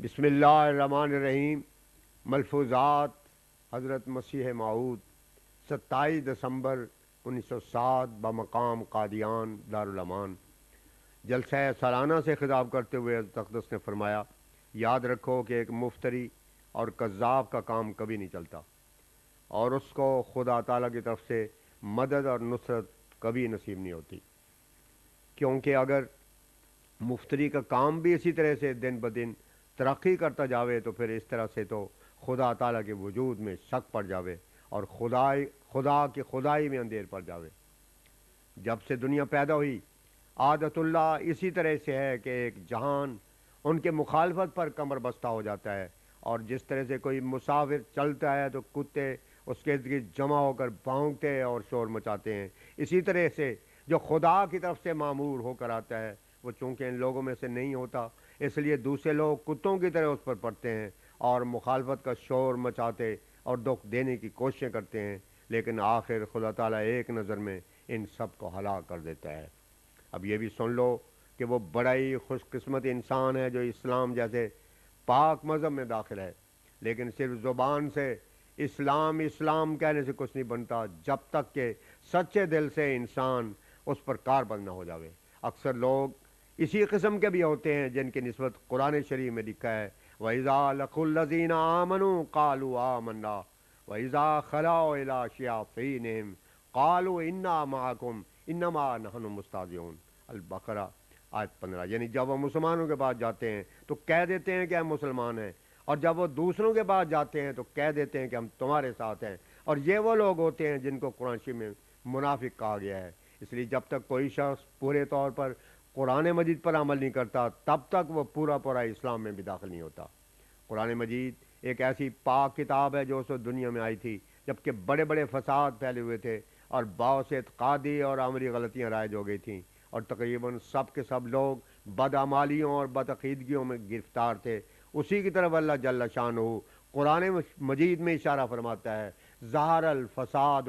بسم اللہ الرحمن الرحیم۔ ملفوظات حضرت مسیح موعود 27 دسمبر 1907 بمقام قادیان دارالامان۔ جلسہ سالانہ سے خطاب کرتے ہوئے حضرت اقدس نے فرمایا، یاد رکھو کہ ایک مفتری اور کذاب کا کام کبھی نہیں چلتا، اور اس کو خدا تعالیٰ کی طرف سے مدد اور نصرت کبھی نصیب نہیں ہوتی، کیونکہ اگر مفتری کا کام بھی اسی طرح سے دن بدن ترقی کرتا جاوے تو پھر اس طرح سے تو خدا تعالیٰ کے وجود میں شک پڑ جاوے اور خدا کی خدائی میں اندھیر پڑ جاوے۔ جب سے دنیا پیدا ہوئی عادت اللہ اسی طرح سے ہے کہ ایک جہان ان کے مخالفت پر کمر بستہ ہو جاتا ہے، اور جس طرح سے کوئی مسافر چلتا ہے تو کتے اس کے ارد گرد جمع ہو کر بھونکتے اور شور مچاتے ہیں، اسی طرح سے جو خدا کی طرف سے معمور ہو کر آتا ہے وہ چونکہ ان لوگوں میں سے نہیں ہوتا، اس لیے دوسرے لوگ کتوں کی طرح اس پر پڑتے ہیں اور مخالفت کا شور مچاتے اور دکھ دینے کی کوششیں کرتے ہیں، لیکن آخر خدا تعالیٰ ایک نظر میں ان سب کو ہلاک کر دیتا ہے۔ اب یہ بھی سن لو کہ وہ بڑا ہی خوش قسمت انسان ہے جو اسلام جیسے پاک مذہب میں داخل ہے، لیکن صرف زبان سے اسلام اسلام کہنے سے کچھ نہیں بنتا جب تک کہ سچے دل سے انسان اس پر کاربند نہ ہو جاوے۔ اکثر لوگ اسی قسم کے بھی ہوتے ہیں جن کی نسبت قرآن شریف میں لکھا ہے، وَإِذَا لَقُوا الَّذِينَ آمَنُوا قَالُوا آمَنَّا وَإِذَا خَلَوْا إِلَىٰ شَيَاطِينِهِمْ قَالُوا إِنَّا مَعَكُمْ إِنَّمَا نَحْنُ مُسْتَهْزِئُونَ۔ البقرہ آیت 15۔ یعنی جب وہ مسلمانوں کے پاس جاتے ہیں تو کہہ دیتے ہیں کہ ہم مسلمان ہیں، اور جب وہ دوسروں کے پاس جاتے ہیں تو کہہ دیتے ہیں کہ ہم تمہارے ساتھ ہیں، اور یہ وہ لوگ ہوتے ہیں جن کو قرآن شریف میں منافق کہا گیا ہے۔ اس لیے جب تک کوئی شخص پورے طور پر قرآن مجید پر عمل نہیں کرتا تب تک وہ پورا اسلام میں بھی داخل نہیں ہوتا۔ قرآن مجید ایک ایسی پاک کتاب ہے جو اس وقت دنیا میں آئی تھی جبکہ بڑے بڑے فساد پھیلے ہوئے تھے اور بہت سے اعتقادی اور عملی غلطیاں رائج ہو گئی تھیں، اور تقریباً سب کے سب لوگ بدعمالیوں اور بدعقیدگیوں میں گرفتار تھے۔ اسی کی طرف اللہ جل شانہ قرآن مجید میں اشارہ فرماتا ہے، ظہر الفساد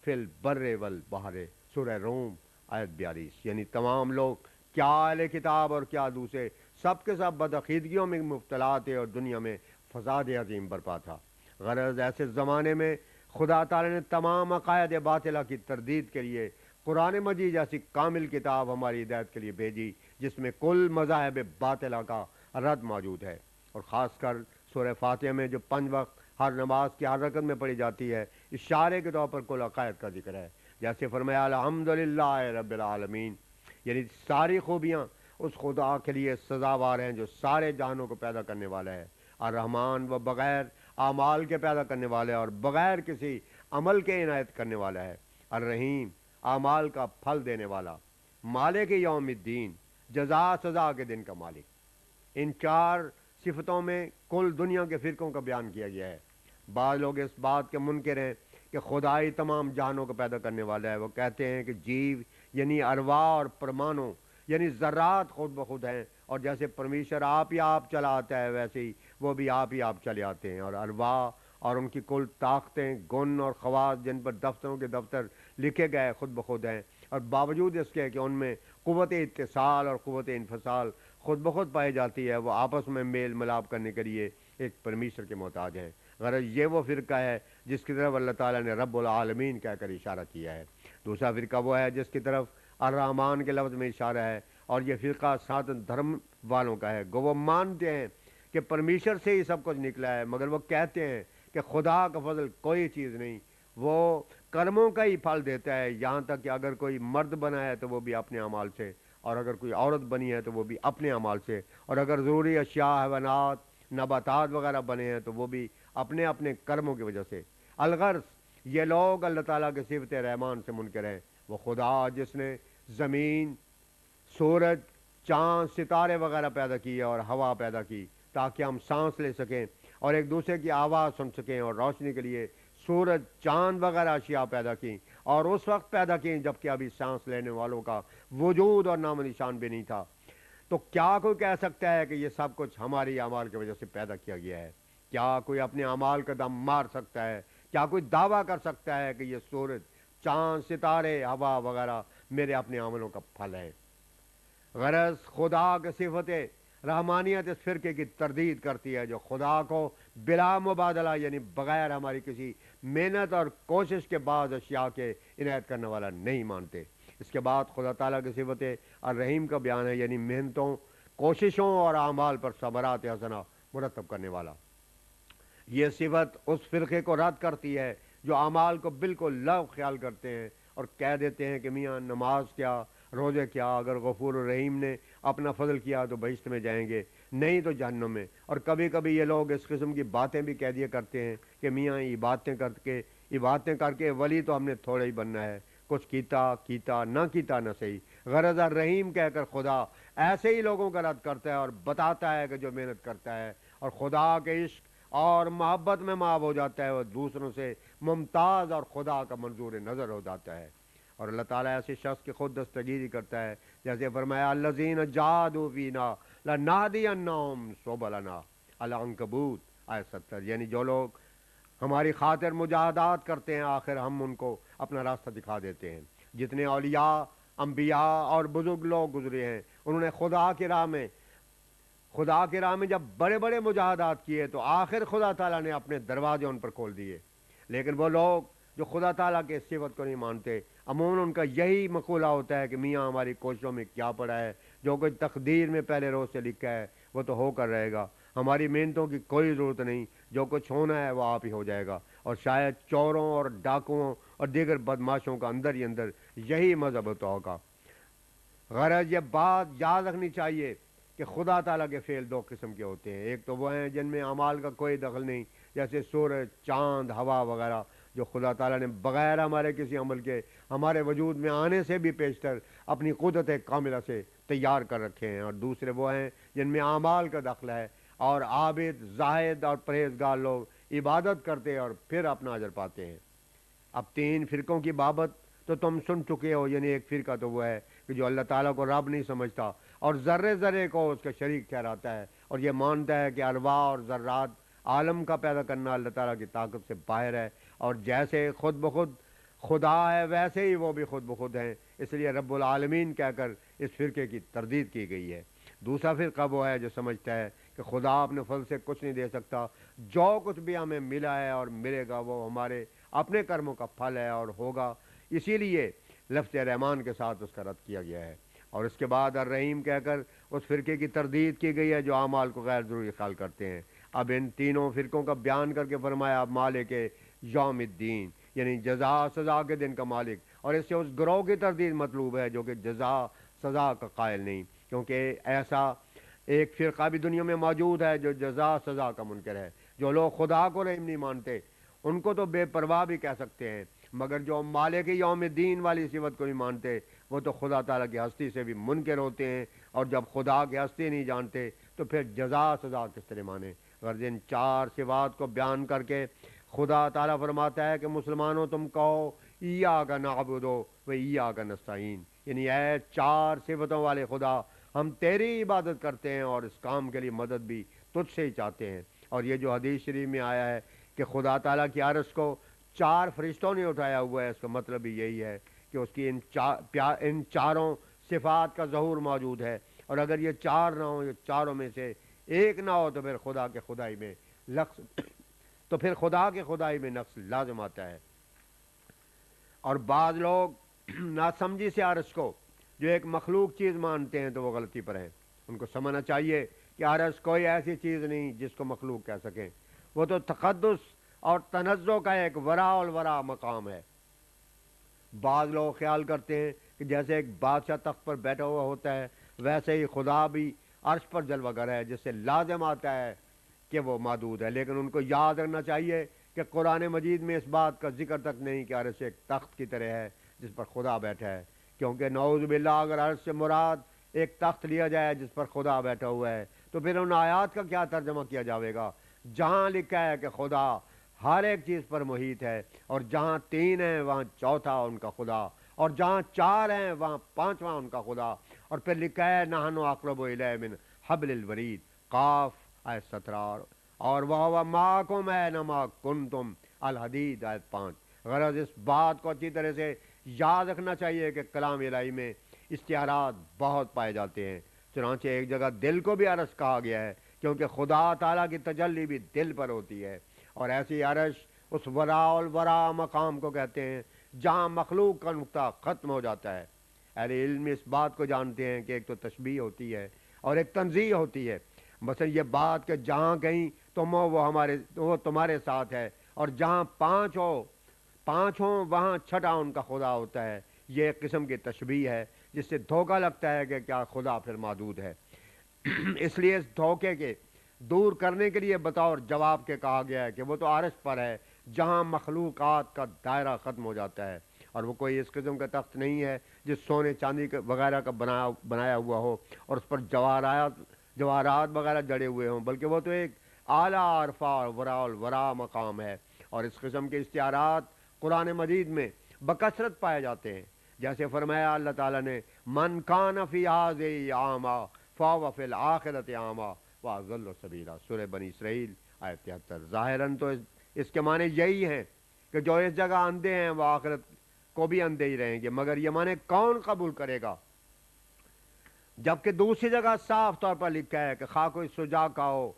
فی البر والبحر، سورہ روم آیت 42۔ یعنی تمام لوگ کیا اہل کتاب اور کیا دوسرے سب کے سب بدعقیدگیوں میں مبتلا تھے اور دنیا میں فساد عظیم برپا تھا۔ غرض ایسے زمانے میں خدا تعالی نے تمام عقائد باطلہ کی تردید کے لیے قرآن مجید جیسی کامل کتاب ہماری ہدایت کے لیے بھیجی جس میں کل مذاہب باطلہ کا رد موجود ہے، اور خاص کر سورہ فاتحہ میں جو 5 وقت ہر نماز کی ہر رکعت میں پڑھی جاتی ہے، اشارے کے طور پر کل عقائد کا ذکر ہے۔ جیسے فرمایا الحمدللہ رب العالمین، یعنی ساری خوبیاں اس خدا کے لیے سزاوار ہیں جو سارے جہانوں کو پیدا کرنے والا ہے۔ الرحمن وہ بغیر اعمال کے پیدا کرنے والا ہے اور بغیر کسی عمل کے عنایت کرنے والا ہے۔ الرحیم اعمال کا پھل دینے والا، مالک یوم الدین جزا سزا کے دن کا مالک۔ ان 4 صفتوں میں کل دنیا کے فرقوں کا بیان کیا گیا ہے۔ بعض لوگ اس بات کے منکر ہیں کہ خدا ہی تمام جہانوں کو پیدا کرنے والا ہے۔ وہ کہتے ہیں کہ جیو یعنی ارواح اور پرمانو یعنی ذرات خود بخود ہیں، اور جیسے پرمیشور آپ ہی آپ چلا آتا ہے ویسے ہی وہ بھی آپ ہی آپ چلے آتے ہیں، اور ارواح اور ان کی کل طاقتیں گن اور خواص جن پر دفتروں کے دفتر لکھے گئے خود بخود ہیں، اور باوجود اس کے کہ ان میں قوت اتصال اور قوت انفصال خود بخود پائی جاتی ہے، وہ آپس میں میل ملاپ کرنے کے لیے ایک پرمیشور کے محتاج ہیں۔ غرض یہ وہ فرقہ ہے جس کی طرف اللہ تعالیٰ نے رب العالمین کہہ کر اشارہ کیا ہے۔ دوسرا فرقہ وہ ہے جس کی طرف الرحمن کے لفظ میں اشارہ ہے، اور یہ فرقہ سناتن دھرم والوں کا ہے۔ گو وہ مانتے ہیں کہ پرمیشور سے ہی سب کچھ نکلا ہے، مگر وہ کہتے ہیں کہ خدا کا فضل کوئی چیز نہیں، وہ کرموں کا ہی پھل دیتا ہے، یہاں تک کہ اگر کوئی مرد بنا ہے تو وہ بھی اپنے اعمال سے، اور اگر کوئی عورت بنی ہے تو وہ بھی اپنے اعمال سے، اور اگر ضروری اشیاء حیوانات نباتات وغیرہ بنے ہیں تو وہ بھی اپنے اپنے کرموں کی وجہ سے۔ الغرض یہ لوگ اللہ تعالیٰ کے صفت رحمان سے منکر ہیں۔ وہ خدا جس نے زمین، سورج، چاند، ستارے وغیرہ پیدا کیے اور ہوا پیدا کی تاکہ ہم سانس لے سکیں اور ایک دوسرے کی آواز سن سکیں، اور روشنی کے لیے سورج، چاند وغیرہ اشیاء پیدا کی، اور اس وقت پیدا کی جبکہ ابھی سانس لینے والوں کا وجود اور نام و نشان بھی نہیں تھا۔ تو کیا کوئی کہہ سکتا ہے کہ یہ سب کچھ ہماری اعمال کی وجہ سے پیدا کیا گیا ہے؟ کیا کوئی اپنے اعمال کا دم مار سکتا ہے؟ کیا کوئی دعویٰ کر سکتا ہے کہ یہ سورج، چاند، ستارے، ہوا وغیرہ میرے اپنے عملوں کا پھل ہے؟ غرض خدا کے صفت رحمانیت اس فرقے کی تردید کرتی ہے جو خدا کو بلا مبادلہ یعنی بغیر ہماری کسی محنت اور کوشش کے بعد اشیاء کے عنایت کرنے والا نہیں مانتے۔ اس کے بعد خدا تعالیٰ کی صفت الرحیم کا بیان ہے، یعنی محنتوں، کوششوں اور اعمال پر صبرات حسنہ مرتب کرنے والا۔ یہ صفت اس فرقے کو رد کرتی ہے جو اعمال کو بالکل لغو خیال کرتے ہیں اور کہہ دیتے ہیں کہ میاں نماز کیا، روزے کیا، اگر غفور الرحیم نے اپنا فضل کیا تو بہشت میں جائیں گے، نہیں تو جہنم میں۔ اور کبھی کبھی یہ لوگ اس قسم کی باتیں بھی کہہ دیا کرتے ہیں کہ میاں عبادتیں کر کے ولی تو ہم نے تھوڑے ہی بننا ہے، کچھ کیتا نہ کیتا نہ صحیح۔ غرض الرحیم کہہ کر خدا ایسے ہی لوگوں کا رد کرتا ہے اور بتاتا ہے کہ جو محنت کرتا ہے اور خدا کے عشق اور محبت میں ماب ہو جاتا ہے وہ دوسروں سے ممتاز اور خدا کا منظور نظر ہو جاتا ہے۔ اور اللہ تعالیٰ ایسے شخص کی خود دستگیری کرتا ہے، جیسے فرمایا الذین جاہدوا فینا لنہدینہم سبلنا، العنکبوت آیت 70، یعنی جو لوگ ہماری خاطر مجاہدات کرتے ہیں آخر ہم ان کو اپنا راستہ دکھا دیتے ہیں۔ جتنے اولیاء، انبیاء اور بزرگ لوگ گزرے ہیں انہوں نے خدا کی راہ میں جب بڑے بڑے مجاہدات کیے تو آخر خدا تعالیٰ نے اپنے دروازے ان پر کھول دیے۔ لیکن وہ لوگ جو خدا تعالیٰ کے صفت کو نہیں مانتے، عموماً ان کا یہی مقولہ ہوتا ہے کہ میاں ہماری کوششوں میں کیا پڑا ہے، جو کچھ تقدیر میں پہلے روز سے لکھا ہے وہ تو ہو کر رہے گا، ہماری محنتوں کی کوئی ضرورت نہیں، جو کچھ ہونا ہے وہ آپ ہی ہو جائے گا۔ اور شاید چوروں اور ڈاکوؤں اور دیگر بدماشوں کا اندر ہی اندر یہی مذہب ہوتا ہوگا۔ غرض یہ بات یاد رکھنی چاہیے کہ خدا تعالیٰ کے فعل دو قسم کے ہوتے ہیں، ایک تو وہ ہیں جن میں اعمال کا کوئی دخل نہیں، جیسے سورج، چاند، ہوا وغیرہ، جو خدا تعالیٰ نے بغیر ہمارے کسی عمل کے ہمارے وجود میں آنے سے بھی پیشتر اپنی قدرت کاملہ سے تیار کر رکھے ہیں۔ اور دوسرے وہ ہیں جن میں اعمال کا دخل ہے اور عابد، زاہد اور پرہیزگار لوگ عبادت کرتے اور پھر اپنا اجر پاتے ہیں۔ اب 3 فرقوں کی بابت تو تم سن چکے ہو، یعنی ایک فرقہ تو وہ ہے کہ جو اللہ تعالیٰ کو رب نہیں سمجھتا اور ذرے ذرے کو اس کا شریک ٹھہراتا ہے اور یہ مانتا ہے کہ ارواح اور ذرات عالم کا پیدا کرنا اللہ تعالیٰ کی طاقت سے باہر ہے، اور جیسے خود بخود خدا ہے ویسے ہی وہ بھی خود بخود ہیں، اس لیے رب العالمین کہہ کر اس فرقے کی تردید کی گئی ہے۔ دوسرا فرقہ وہ ہے جو سمجھتا ہے کہ خدا اپنے فضل سے کچھ نہیں دے سکتا، جو کچھ بھی ہمیں ملا ہے اور ملے گا وہ ہمارے اپنے کرموں کا پھل ہے اور ہوگا، اسی لیے لفظ رحمان کے ساتھ اس کا رد کیا گیا ہے۔ اور اس کے بعد الرحیم کہہ کر اس فرقے کی تردید کی گئی ہے جو اعمال کو غیر ضروری خیال کرتے ہیں۔ اب ان تینوں فرقوں کا بیان کر کے فرمایا مالک یوم الدین، یعنی جزا سزا کے دن کا مالک، اور اس سے اس گروہ کی تردید مطلوب ہے جو کہ جزا سزا کا قائل نہیں، کیونکہ ایسا ایک فرقہ بھی دنیا میں موجود ہے جو جزا سزا کا منکر ہے۔ جو لوگ خدا کو رحیم نہیں مانتے ان کو تو بے پرواہ بھی کہہ سکتے ہیں، مگر جو مالک یوم الدین والی صفت کو نہیں مانتے وہ تو خدا تعالیٰ کی ہستی سے بھی منکر ہوتے ہیں، اور جب خدا کی ہستی نہیں جانتے تو پھر جزا سزا کس طرح مانے۔ غرض ان 4 صفات کو بیان کر کے خدا تعالیٰ فرماتا ہے کہ مسلمانوں تم کہو ایاک نعبد و ایاک نستعین، یعنی اے 4 صفتوں والے خدا ہم تیری عبادت کرتے ہیں اور اس کام کے لیے مدد بھی تجھ سے ہی چاہتے ہیں۔ اور یہ جو حدیث شریف میں آیا ہے کہ خدا تعالیٰ کی عرش کو 4 فرشتوں نے اٹھایا ہوا ہے، اس کا مطلب بھی یہی ہے کہ اس کی ان چاروں صفات کا ظہور موجود ہے، اور اگر یہ 4 نہ ہوں، یہ چاروں میں سے ایک نہ ہو تو پھر خدا کے خدائی میں نقص لازم آتا ہے۔ اور بعض لوگ ناسمجھی سے عرش کو جو ایک مخلوق چیز مانتے ہیں تو وہ غلطی پر ہیں۔ ان کو سمجھنا چاہیے کہ عرش کوئی ایسی چیز نہیں جس کو مخلوق کہہ سکیں، وہ تو تقدس اور تنزہ کا ایک وراء الورا مقام ہے۔ بعض لوگ خیال کرتے ہیں کہ جیسے ایک بادشاہ تخت پر بیٹھا ہوا ہوتا ہے ویسے ہی خدا بھی عرش پر جلوہ گر ہے، جس سے لازم آتا ہے کہ وہ محدود ہے۔ لیکن ان کو یاد رکھنا چاہیے کہ قرآن مجید میں اس بات کا ذکر تک نہیں کہ عرش ایک تخت کی طرح ہے جس پر خدا بیٹھا ہے، کیونکہ نعوذ باللہ اگر عرش سے مراد ایک تخت لیا جائے جس پر خدا بیٹھا ہوا ہے تو پھر ان آیات کا کیا ترجمہ کیا جاوے گا جہاں لکھا ہے کہ خدا ہر ایک چیز پر محیط ہے، اور جہاں 3 ہیں وہاں چوتھا ان کا خدا، اور جہاں 4 ہیں وہاں 5واں ان کا خدا، اور پھر لکھا ہے نحن اقرب الیہ من حبل الورید، قاف آیت 17، اور وَهُوَ مَعَكُمْ أَيْنَمَا كُنتُمْ الحدید آیت 5۔ غرض اس بات کو اچھی طرح سے یاد رکھنا چاہیے کہ کلام الہی میں استعارات بہت پائے جاتے ہیں۔ چنانچہ ایک جگہ دل کو بھی عرش کہا گیا ہے، کیونکہ خدا تعالیٰ کی تجلی بھی دل پر ہوتی ہے، اور ایسی عرش اس وراء الورا مقام کو کہتے ہیں جہاں مخلوق کا نقطہ ختم ہو جاتا ہے۔ اہل علم اس بات کو جانتے ہیں کہ ایک تو تشبیہ ہوتی ہے اور ایک تنزیہ ہوتی ہے، مثلا یہ بات کہ جہاں کہیں تم ہو وہ تمہارے ساتھ ہے، اور جہاں پانچ ہوں وہاں چھٹا ان کا خدا ہوتا ہے، یہ ایک قسم کی تشبیہ ہے جس سے دھوکہ لگتا ہے کہ کیا خدا پھر معدود ہے۔ اس لیے اس دھوکے کے دور کرنے کے لیے بطور جواب کے کہا گیا ہے کہ وہ تو عرش پر ہے جہاں مخلوقات کا دائرہ ختم ہو جاتا ہے، اور وہ کوئی اس قسم کا تخت نہیں ہے جس سونے چاندی وغیرہ کا بنایا ہوا ہو اور اس پر جواہرات وغیرہ جڑے ہوئے ہوں، بلکہ وہ تو ایک اعلیٰ عرفہ اور وراء الورا مقام ہے۔ اور اس قسم کے استعارات قرآن مجید میں بکثرت پائے جاتے ہیں، جیسے فرمایا اللہ تعالیٰ نے من کان فی ہذہ اعمی فہو فی الآخرۃ اعمی واضل سبیلا، سورہ بنی اسرائیل آیت 73۔ ظاہراً تو اس کے معنی یہی ہیں کہ جو اس جگہ اندھے ہیں وہ آخرت کو بھی اندھے ہی رہیں گے، مگر یہ معنی کون قبول کرے گا؟ جبکہ دوسری جگہ صاف طور پر لکھا ہے کہ خواہ کوئی سجا کا ہو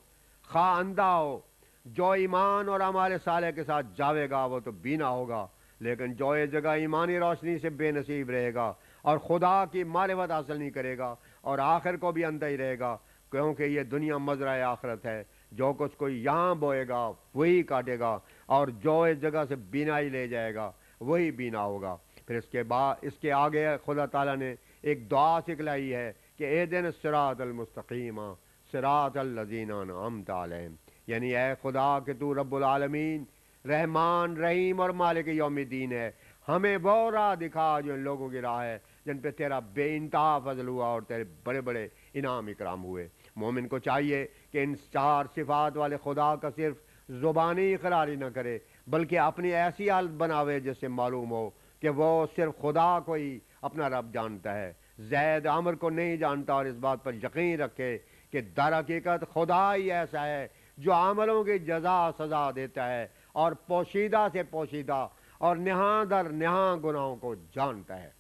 خواہ اندھا ہو، جو ایمان اور اعمال صالح کے ساتھ جاوے گا وہ تو بینا ہوگا، لیکن جو اس جگہ ایمانی روشنی سے بے نصیب رہے گا اور خدا کی معرفت حاصل نہیں کرے گا اور آخر کو بھی اندھا ہی رہے گا، کیونکہ یہ دنیا مزرعہ آخرت ہے، جو کچھ کوئی یہاں بوئے گا وہی کاٹے گا، اور جو اس جگہ سے بینائی لے جائے گا وہی بینا ہوگا۔ پھر اس کے آگے خدا تعالیٰ نے ایک دعا سکھلائی ہے کہ اہدنا الصراط المستقیم صراط الذین انعمت علیہم، یعنی اے خدا کہ تو رب العالمین رحمان رحیم اور مالک یوم الدین ہے، ہمیں وہ راہ دکھا جو ان لوگوں کی راہ ہے جن پہ تیرا بے انتہا فضل ہوا اور تیرے بڑے بڑے انعام اکرام ہوئے۔ مومن کو چاہیے کہ ان چار صفات والے خدا کا صرف زبانی اقرار ہی نہ کرے، بلکہ اپنی ایسی حالت بناوے جس سے معلوم ہو کہ وہ صرف خدا کو ہی اپنا رب جانتا ہے، زید عمر کو نہیں جانتا، اور اس بات پر یقین رکھے کہ در حقیقت خدا ہی ایسا ہے جو عملوں کی جزا سزا دیتا ہے اور پوشیدہ سے پوشیدہ اور نہاں در نہاں گناہوں کو جانتا ہے۔